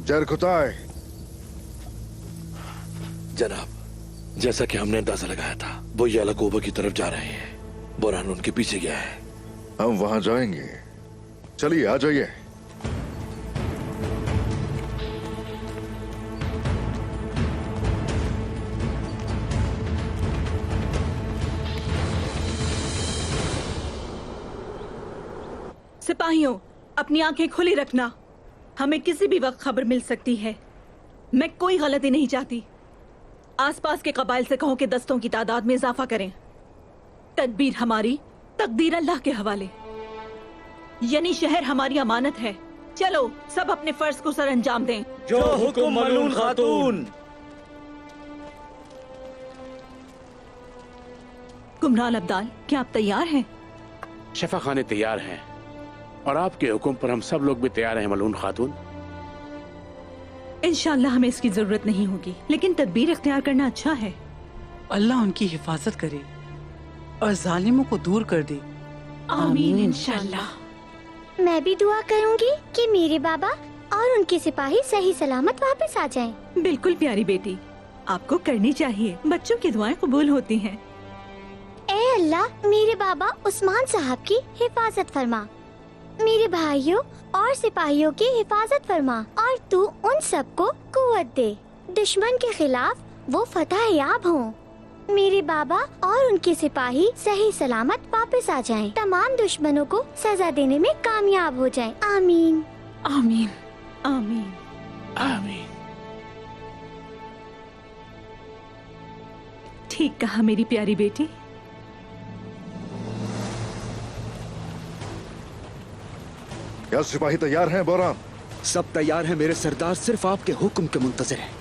जरकुताय। जनाब, जैसा कि हमने अंदाजा लगाया था, वो यालाकोबा की तरफ जा रहे हैं। बोरान उनके पीछे गया है। हम वहां जाएंगे। चलिए आ जाइए। सिपाहियों, अपनी आंखें खुली रखना। हमें किसी भी वक्त खबर मिल सकती है। मैं कोई गलती नहीं चाहती। आसपास के कबाइल से कहो कि दस्तों की तादाद में इजाफा करें। तदबीर हमारी, तकदीर अल्लाह के हवाले। यानी शहर हमारी अमानत है। चलो सब अपने फर्ज को सर अंजाम दें। जो हुक्म मलून खातून। कुमरान अब्दाल, क्या आप तैयार हैं? शफा खाने तैयार हैं और आपके हुक्म पर हम सब लोग भी तैयार हैं मलून खातून। इंशाअल्लाह हमें इसकी जरूरत नहीं होगी, लेकिन तदबीर इख्तियार करना अच्छा है। अल्लाह उनकी हिफाजत करे और जालिमों को दूर कर दे। आमीन इंशाअल्लाह। मैं भी दुआ करूंगी कि मेरे बाबा और उनके सिपाही सही सलामत वापस आ जाएं। बिल्कुल प्यारी बेटी, आपको करनी चाहिए। बच्चों की दुआएं कबूल होती हैं। ए अल्लाह, मेरे बाबा उस्मान साहब की हिफाजत फरमा, मेरे भाइयों और सिपाहियों की हिफाजत फरमा और तू उन सबको कुव्वत दे। दुश्मन के खिलाफ वो फतह याब हों। मेरे बाबा और उनके सिपाही सही सलामत वापस आ जाएं। तमाम दुश्मनों को सजा देने में कामयाब हो जाएं। आमीन आमीन आमीन आमीन। ठीक कहा मेरी प्यारी बेटी। क्या सिपाही तैयार हैं बोरान? सब तैयार हैं मेरे सरदार, सिर्फ आपके हुक्म के मुंतज़िर हैं।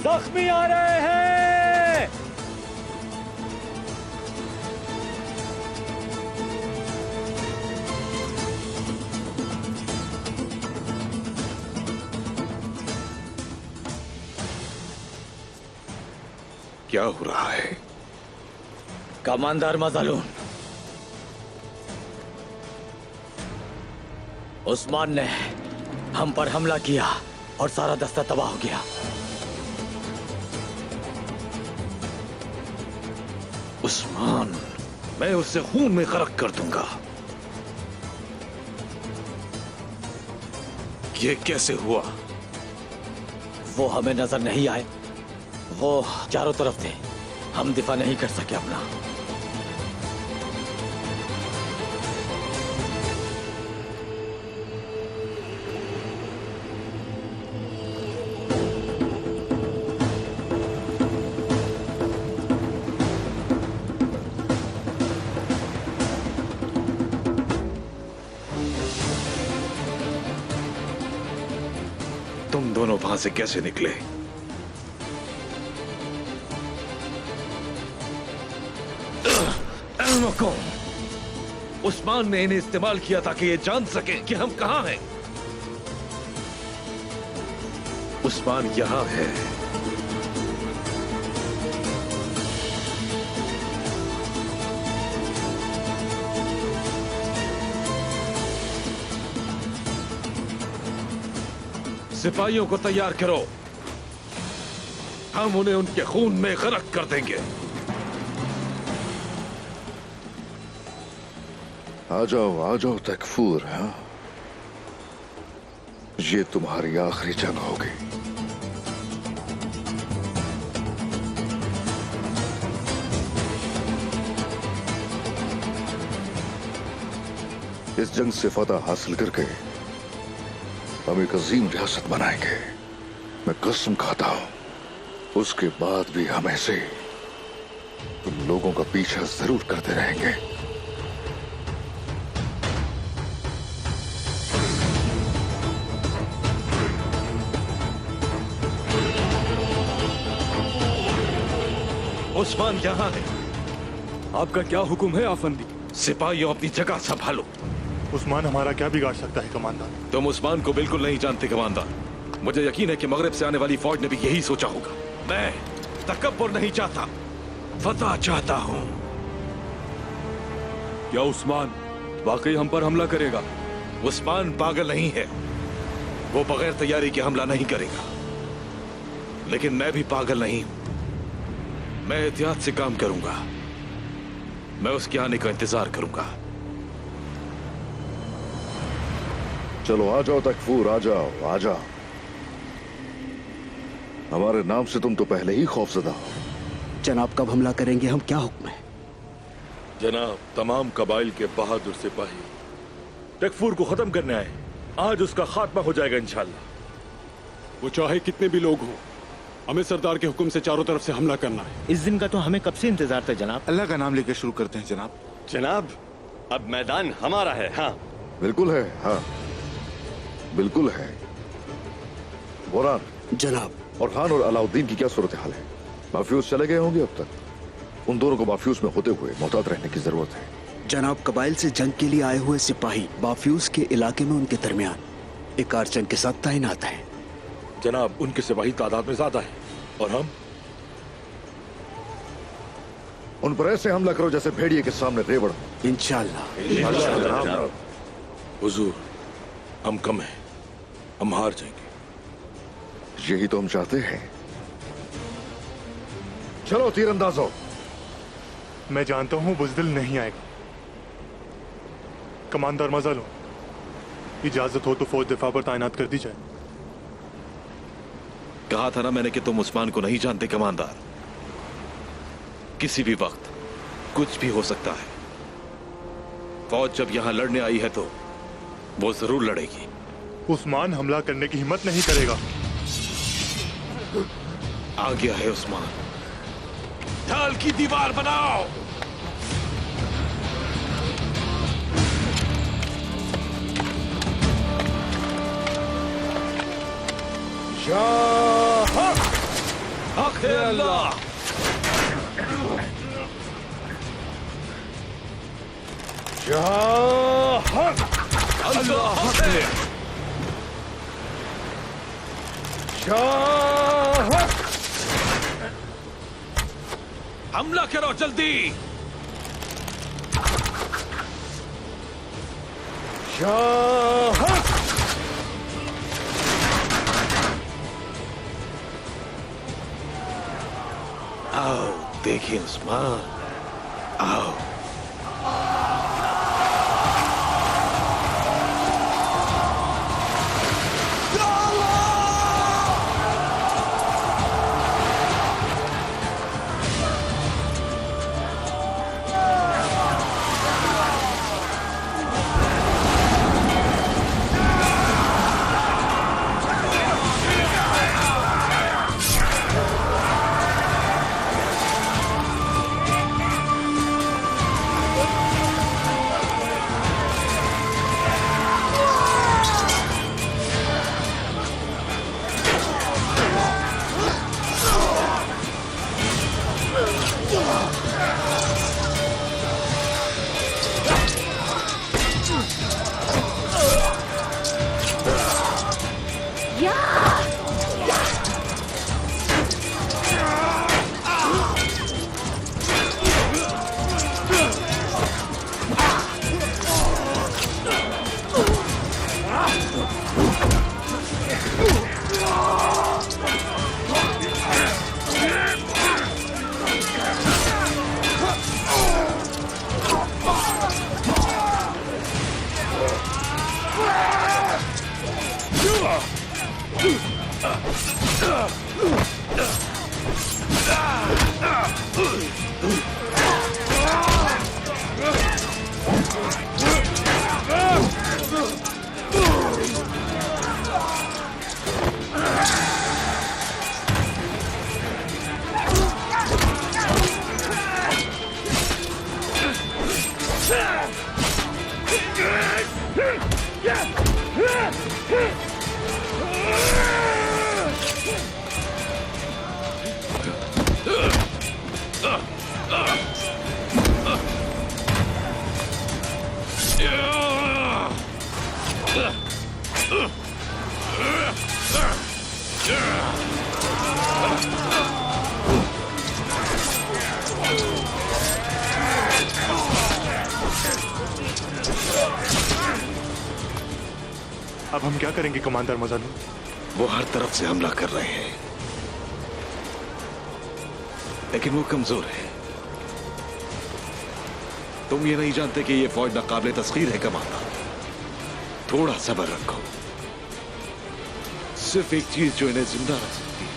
जख्मी आ रहे हैं। क्या हो रहा है? कमांडर मजलून, उस्मान ने हम पर हमला किया और सारा दस्ता तबाह हो गया। उस्मान, मैं उसे खून में गरक कर दूंगा। ये कैसे हुआ? वो हमें नजर नहीं आए, वो चारों तरफ थे, हम दिफा नहीं कर सके अपना। तुम दोनों वहां से कैसे निकले? उस्मान ने इन्हें इस्तेमाल किया ताकि ये जान सके कि हम कहां हैं। उस्मान यहां है। सिपाहियों को तैयार करो, हम उन्हें उनके खून में गरक कर देंगे। आ जाओ तकफूर। हाँ, ये तुम्हारी आखिरी जंग होगी। इस जंग से फतह हासिल करके हम एक अजीम रियासत बनाएंगे। मैं कसम खाता हूं, उसके बाद भी हम ऐसे तुम लोगों का पीछा जरूर करते रहेंगे। उस्मान यहाँ है। आपका क्या हुक्म है आफंदी? सिपाहियों अपनी जगह संभालो। उस्मान हमारा क्या बिगाड़ सकता है कमांडर? तुम उस्मान को बिल्कुल नहीं जानते कमांडर। मुझे यकीन है कि मगरिब से आने वाली फौज ने भी यही सोचा होगा। मैं तकब्बुर नहीं चाहता, फतह चाहता हूँ। क्या उस्मान वाकई हम पर हमला करेगा? उस्मान पागल नहीं है, वो बगैर तैयारी के हमला नहीं करेगा। लेकिन मैं भी पागल नहीं हूं। मैं एहतियात से काम करूंगा। मैं उसके आने का इंतजार करूंगा। चलो आ जाओ तकफूर, आ जाओ आ जाओ। हमारे नाम से तुम तो पहले ही खौफजदा हो। जनाब कब हमला करेंगे हम? क्या हुक्म है? जनाब, तमाम कबाइल के बहादुर सिपाही तकफूर को खत्म करने आए। आज उसका खात्मा हो जाएगा इंशाल्लाह। वो चाहे कितने भी लोग हों, हमें सरदार के हुक्म से चारों तरफ से हमला करना है। इस दिन का तो हमें कब से इंतजार था जनाब। अल्लाह का नाम लेकर शुरू करते हैं जनाब। जनाब अब मैदान हमारा है। हाँ बिल्कुल है, हाँ बिल्कुल है। बोरान जनाब। और खान और अलाउद्दीन की क्या सूरत हाल है? माफ्यूज चले गए होंगे अब तक। उन दोनों को माफ्यूज में होते हुए मोहतात रहने की जरूरत है। जनाब कबाइल से जंग के लिए आए हुए सिपाही बाफ्यूज के इलाके में उनके दरमियान एक आर्चन के साथ तैनात है। जनाब, उनके सिपाही तादाद में ज्यादा है और हम उन पर ऐसे हमला करो जैसे भेड़िए के सामने रेवड़। इंशाअल्लाह। हुजूर, हम कम हैं, हम हार जाएंगे। यही तो हम चाहते हैं। चलो तीरंदाजों। मैं जानता हूं बुज़दिल नहीं आएगा। कमांडर मजा लो, इजाजत हो तो फौज दिफा पर तैनात कर दी जाए। कहा था ना मैंने कि तुम उस्मान को नहीं जानते कमांडर। किसी भी वक्त कुछ भी हो सकता है। फौज जब यहां लड़ने आई है तो वो जरूर लड़ेगी। उस्मान हमला करने की हिम्मत नहीं करेगा। आ गया है उस्मान। ढाल की दीवार बनाओ। हक है अल्लाह। अल्लाह हक है। हमला करो जल्दी। आओ देखिए उस्मान, आओ। अब हम क्या करेंगे कमांडर मजानू? वो हर तरफ से हमला कर रहे हैं, लेकिन वो कमजोर है। तुम ये नहीं जानते कि ये फौज नाकाबिले तस्खीर है कमांडर। थोड़ा सब्र रखो। सिर्फ एक चीज जो इन्हें जिंदा रख सकती है,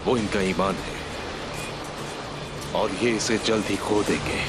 वो इनका ईमान है, और ये इसे जल्द ही खो देंगे।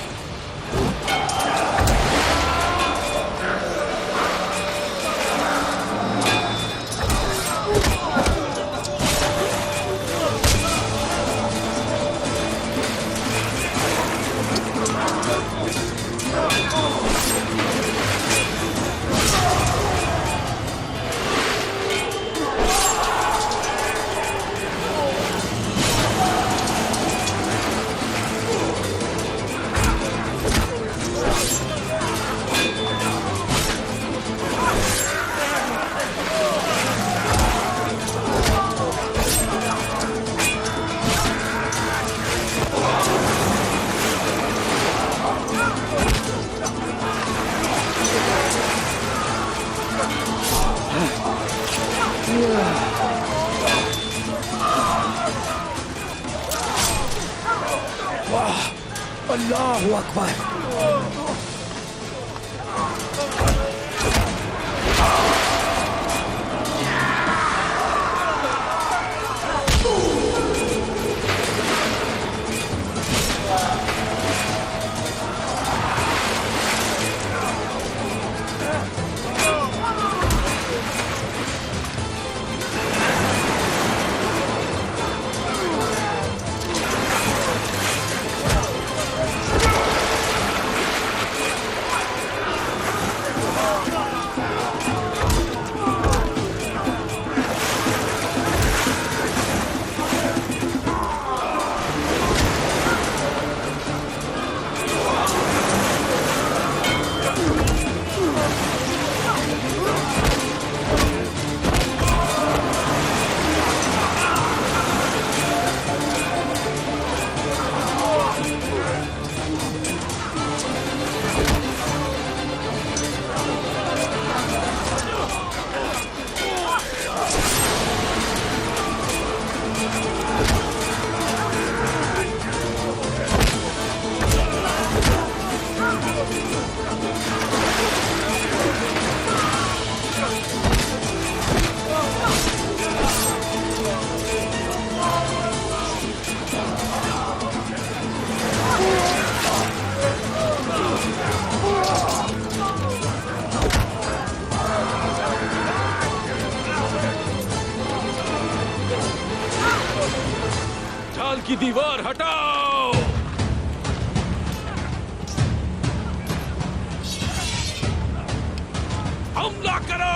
अल्लाहु अकबर। की दीवार हटाओ। हमला करो।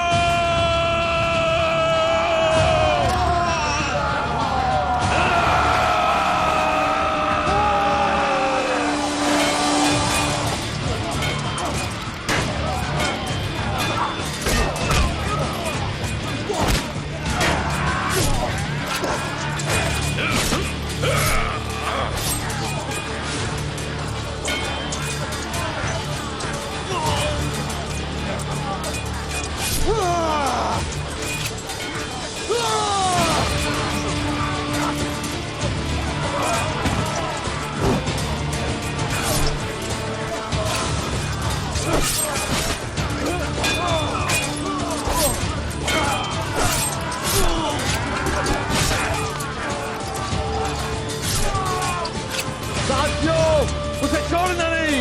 उसे छोड़ना नहीं।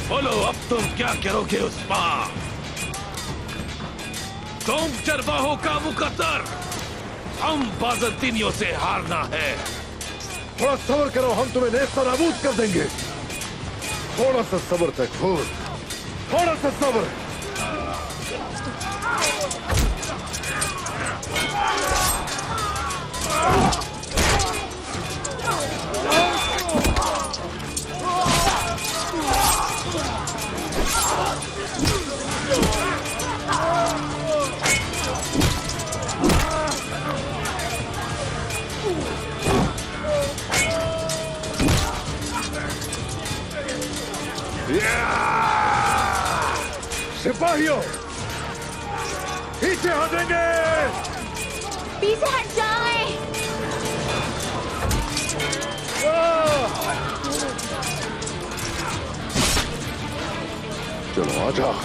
बोलो अब तुम क्या करोगे उस्मान? तुम चरवाहों का मुकद्दर, हम बाज़ंतीनियों से हारना है। थोड़ा सब्र करो, हम तुम्हें नेस्तनाबूद कर देंगे। थोड़ा सा सब्र तकफूर, थोड़ा सा सब्र। सिपाहियों, पीछे हटेंगे। पीछे हट जाए। चलो आ जाओ।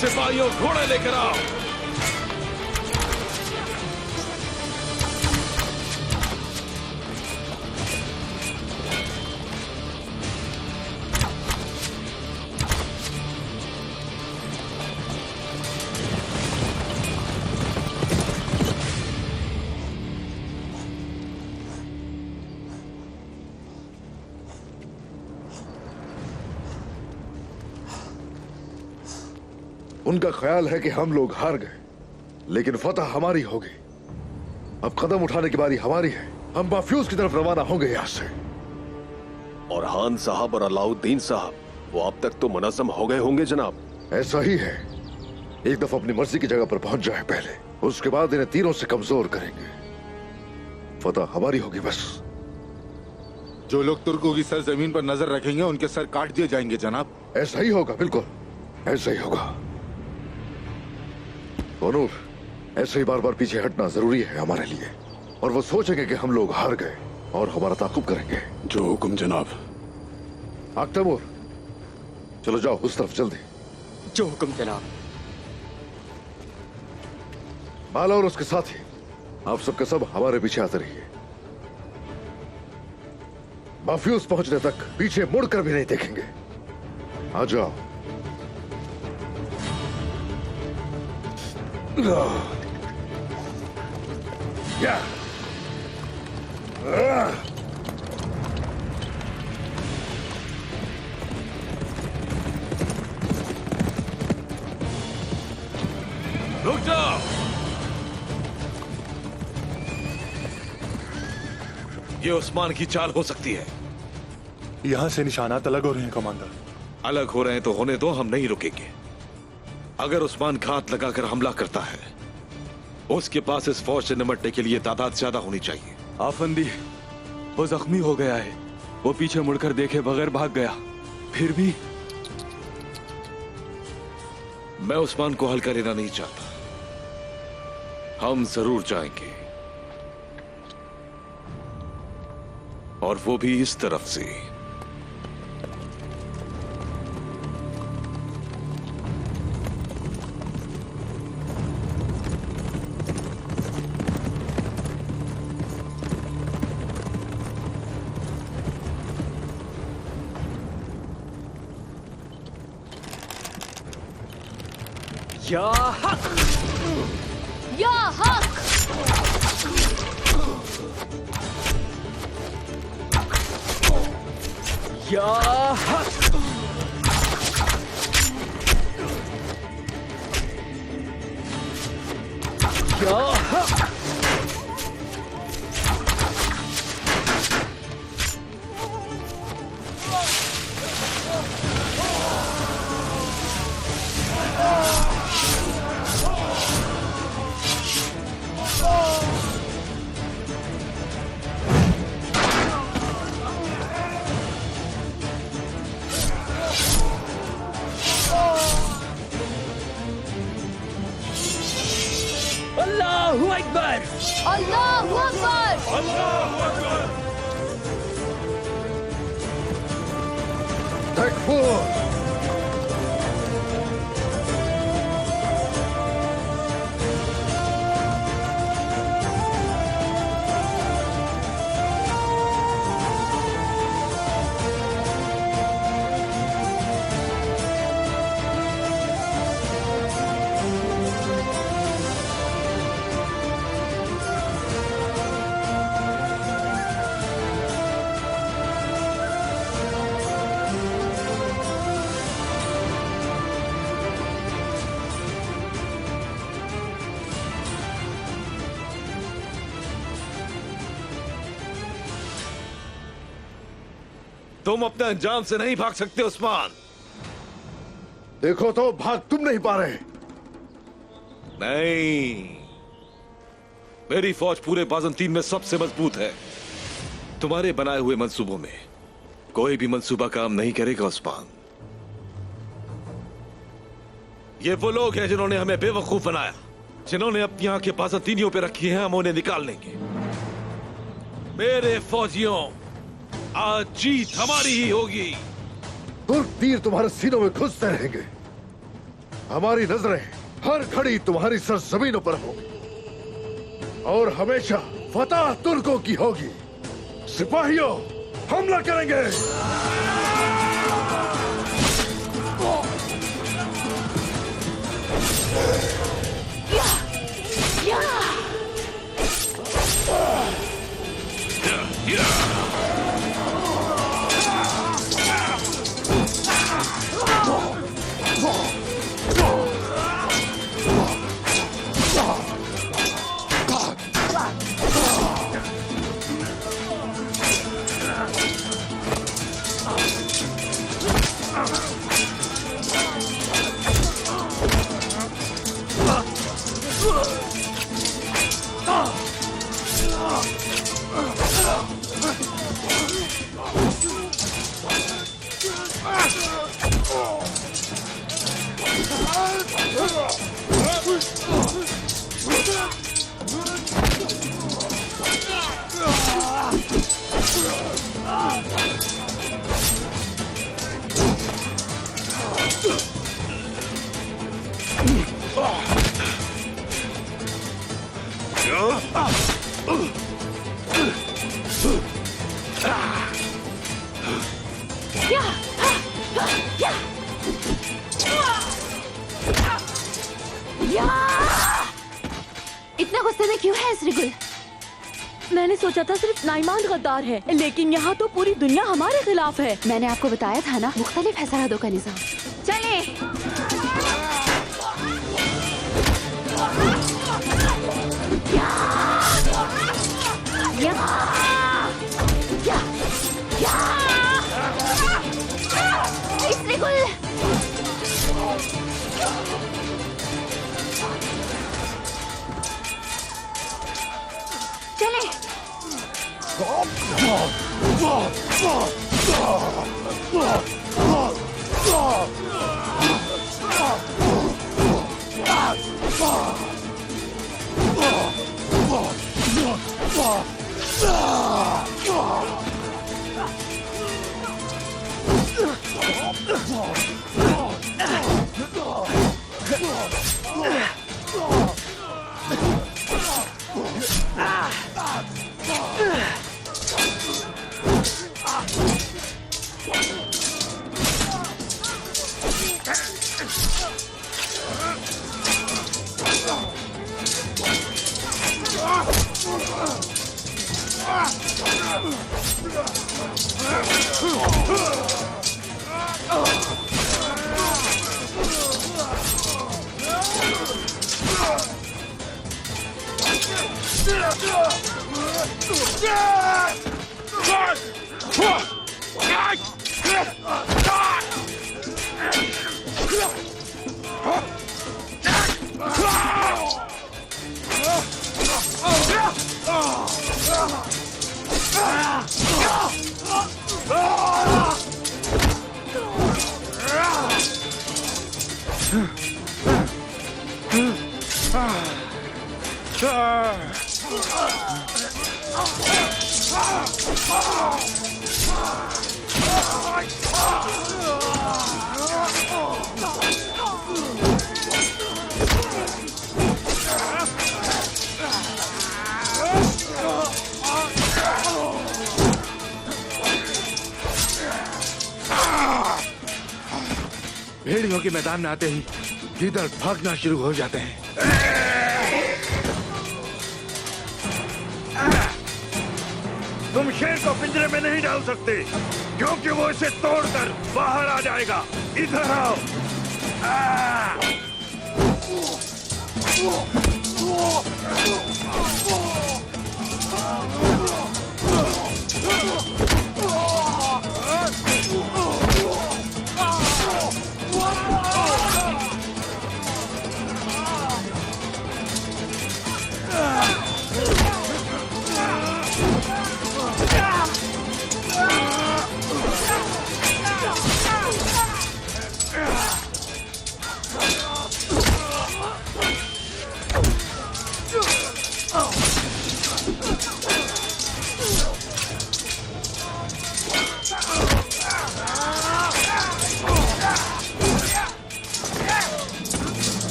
सिपाहियों घोड़े लेकर आओ। उनका ख्याल है कि हम लोग हार गए, लेकिन फतह हमारी होगी। अब कदम उठाने की बारी हमारी है। हम बाफ्यूज की तरफ रवाना होंगे यहाँ से। और हान साहब और अलाउद्दीन साहब, वो अब तक तो मुनज़्ज़म हो गए होंगे जनाब। ऐसा ही है। एक दफा अपनी मर्जी की जगह पर पहुंच जाए पहले, उसके बाद इन्हें तीरों से कमजोर करेंगे। फतह हमारी होगी बस। जो लोग तुर्कों की सर जमीन पर नजर रखेंगे उनके सर काट दिए जाएंगे जनाब। ऐसा ही होगा, बिल्कुल ऐसा ही होगा। नूर, ऐसे ही बार बार पीछे हटना जरूरी है हमारे लिए। और वो सोचेंगे कि हम लोग हार गए और हमारा ताकुब करेंगे। जो हुक्म जनाब। अख्तमूर, चलो जाओ उस तरफ जल्दी। जो हुक्म जनाब। बाला और उसके साथी, आप सबके सब हमारे पीछे आते रहिए। बाफ्यूज पहुंचने तक पीछे मुड़कर भी नहीं देखेंगे। आ जाओ। या रुक जाओ। ये उस्मान की चाल हो सकती है। यहाँ से निशानात अलग हो रहे हैं कमांडर। अलग हो रहे हैं तो होने दो, हम नहीं रुकेंगे। अगर उस्मान घात लगाकर हमला करता है, उसके पास इस फौज से निपटने के लिए तादाद ज्यादा होनी चाहिए। आफंदी, वो जख्मी हो गया है। वो पीछे मुड़कर देखे बगैर भाग गया। फिर भी मैं उस्मान को हल्का लेना नहीं चाहता। हम जरूर जाएंगे, और वो भी इस तरफ से। या हक! या हक! या हक! या हक! अल्लाहु अकबर! अल्लाहु अकबर! अल्लाहु अकबर! तकबीर! तुम अपने अंजाम से नहीं भाग सकते उस्मान। देखो तो भाग तुम नहीं पा रहे। नहीं, मेरी फौज पूरे बाज़ंतीन में सबसे मजबूत है। तुम्हारे बनाए हुए मंसूबों में कोई भी मंसूबा काम नहीं करेगा उस्मान। ये वो लोग हैं जिन्होंने हमें बेवकूफ बनाया, जिन्होंने अपनी आंखें बाज़ंतीनियों पे रखी हैं। हम उन्हें निकाल लेंगे। मेरे फौजियों, आज जीत हमारी ही होगी। तुर्क तीर तुम्हारे सीनों में घुसते रहेंगे। हमारी नजरें हर घड़ी तुम्हारी सरजमीनों पर होगी और हमेशा फतह तुर्कों की होगी। सिपाहियों, हमला करेंगे। इतना गुस्से में क्यों है इसरिगुल? मैंने सोचा था सिर्फ नाइमान गद्दार है, लेकिन यहाँ तो पूरी दुनिया हमारे खिलाफ है। मैंने आपको बताया था ना, मुख्तलिफ है सरहदों का निजाम। चले। इसरिगुल। चले। भेड़ियों के मैदान में आते ही जिधर भागना शुरू हो जाते हैं। तुम शेर को पिंजरे में नहीं डाल सकते, क्योंकि वो इसे तोड़कर बाहर आ जाएगा। इधर आओ।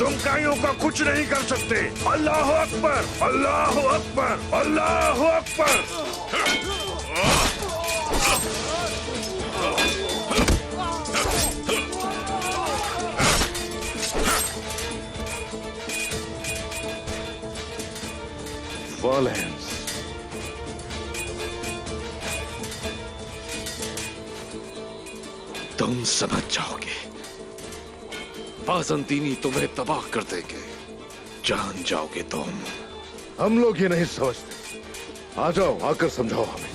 तुम काइयों का कुछ नहीं कर सकते। अल्लाह अकबर, अल्लाह अकबर, अल्लाह अकबर। वॉलेंस, तुम समझ जाओगे, बाज़ंतीनी तुम्हें तबाह कर देंगे, जान जाओगे तुम। हम लोग ये नहीं समझते। आ जाओ, आकर समझाओ हमें।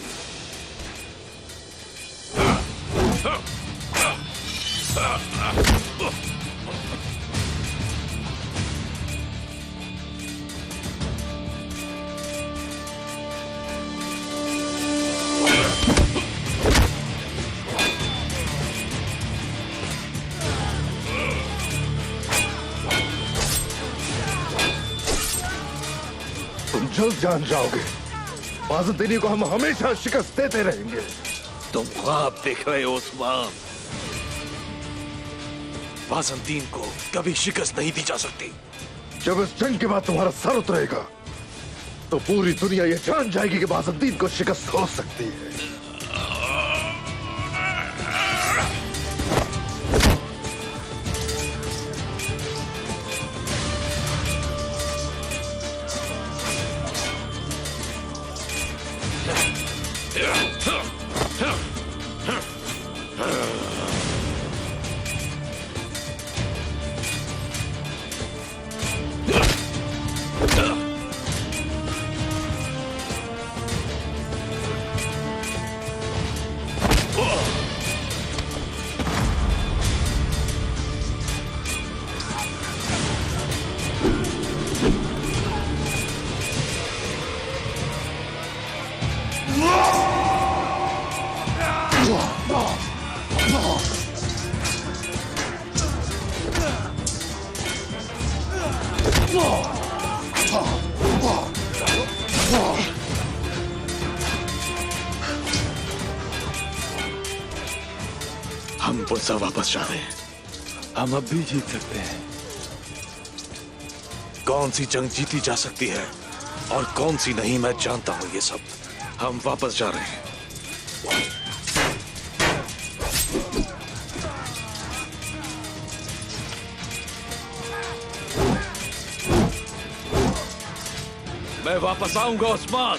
जल्द जान जाओगे। बाज़ंतीनी को हम हमेशा शिकस्त देते रहेंगे। तुम ख्वाब देख रहे हो उस्मान। बाज़ंतीन को कभी शिकस्त नहीं दी जा सकती। जब इस जंग के बाद तुम्हारा सर उतरेगा तो पूरी दुनिया ये जान जाएगी कि बाज़ंतीन को शिकस्त हो सकती है। हम पुरसा वापस जा रहे हैं। हम अब भी जीत सकते हैं। कौन सी जंग जीती जा सकती है और कौन सी नहीं, मैं जानता हूं ये सब। हम वापस जा रहे हैं। मैं वापस आऊंगा उस्मान।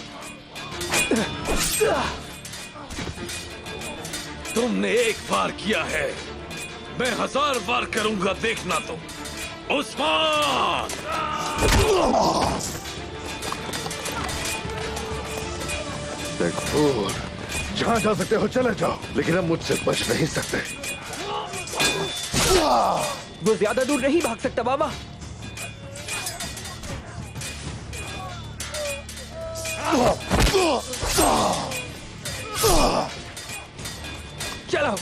तुमने एक बार किया है, मैं 1000 बार करूंगा, देखना तुम। उस्मान! तकफूर, जहां जा सकते हो चले जाओ, लेकिन हम मुझसे बच नहीं सकते। वो ज्यादा दूर नहीं भाग सकता बाबा। चलो।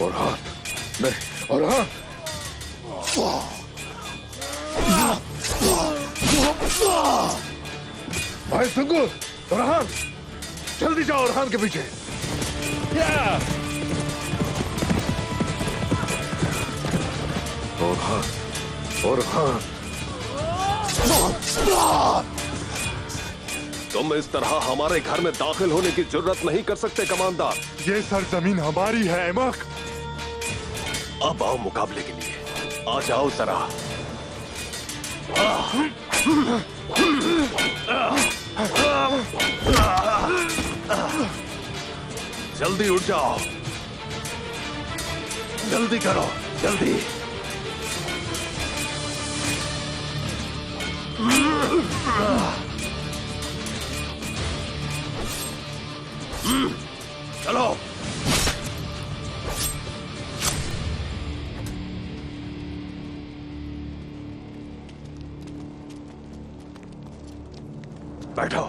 और हाथ नहीं, और हाथ। भाई सुंगू, रहान, जल्दी जाओ रहान के पीछे। और हाथ, और हाथ। तुम इस तरह हमारे घर में दाखिल होने की जरूरत नहीं कर सकते कमांडर। ये सरजमीन हमारी है अहमक। अब आओ मुकाबले के लिए। आ जाओ जरा। जल्दी उठ जाओ, जल्दी करो, जल्दी। चलो। बैठो।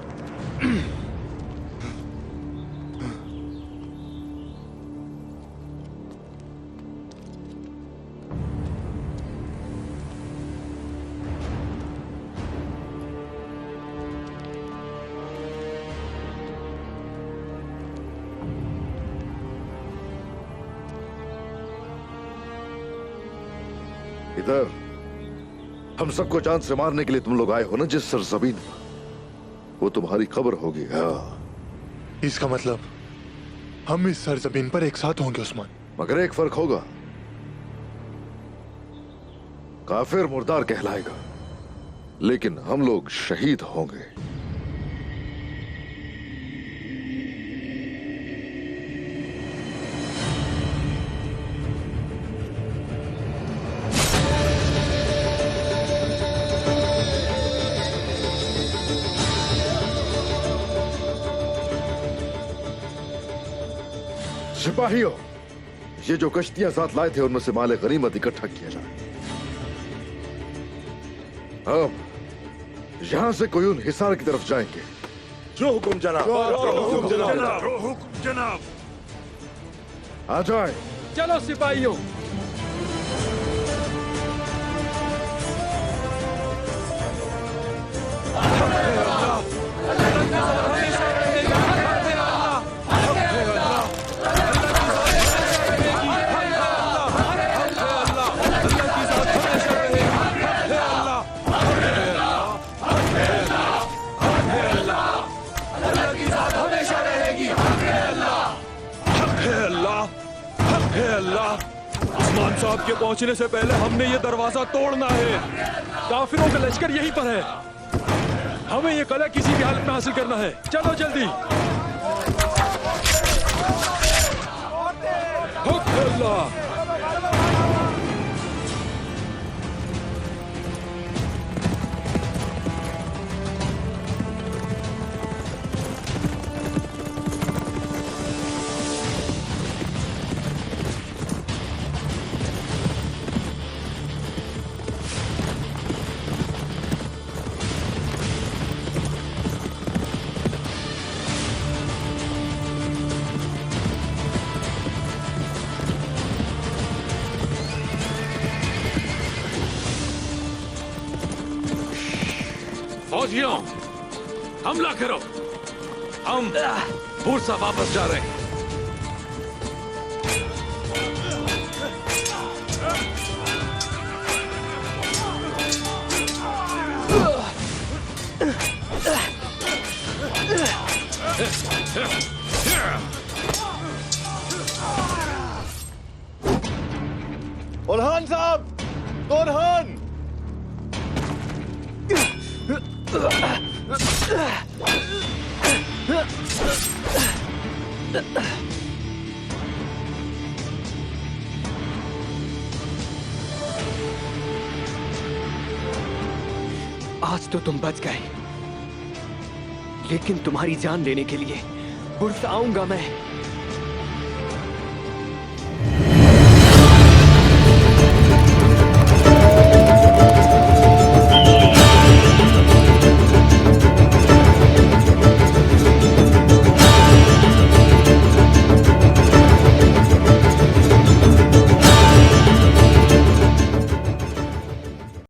इधर हम सबको जान से मारने के लिए तुम लोग आए हो ना जिस सरजमीन पर, वो तुम्हारी खबर होगी। हाँ, इसका मतलब हम इस सरजमीन पर एक साथ होंगे उस्मान। मगर एक फर्क होगा, काफिर मुर्दार कहलाएगा, लेकिन हम लोग शहीद होंगे। सिपाहियों, ये जो कश्तियां साथ लाए थे उनमें से माल गनीमत इकट्ठा किया जाए। अब यहां से कोई उन हिसार की तरफ जाएंगे। जो हुक्म जनाब। हुक्म जनाब। आ जाए। चलो सिपाहियों। उस्मान साहब के पहुंचने से पहले हमने ये दरवाजा तोड़ना है। काफिरों का लश्कर यहीं पर है। हमें ये कला किसी भी हालत में हासिल करना है। चलो जल्दी। हुक्म अल्लाह। फौजियों, हमला करो। हम बुरसा वापस जा रहे हैं। बुरहान साहब, बुरहान। आज तो तुम बच गए, लेकिन तुम्हारी जान लेने के लिए बुरसा आऊंगा मैं।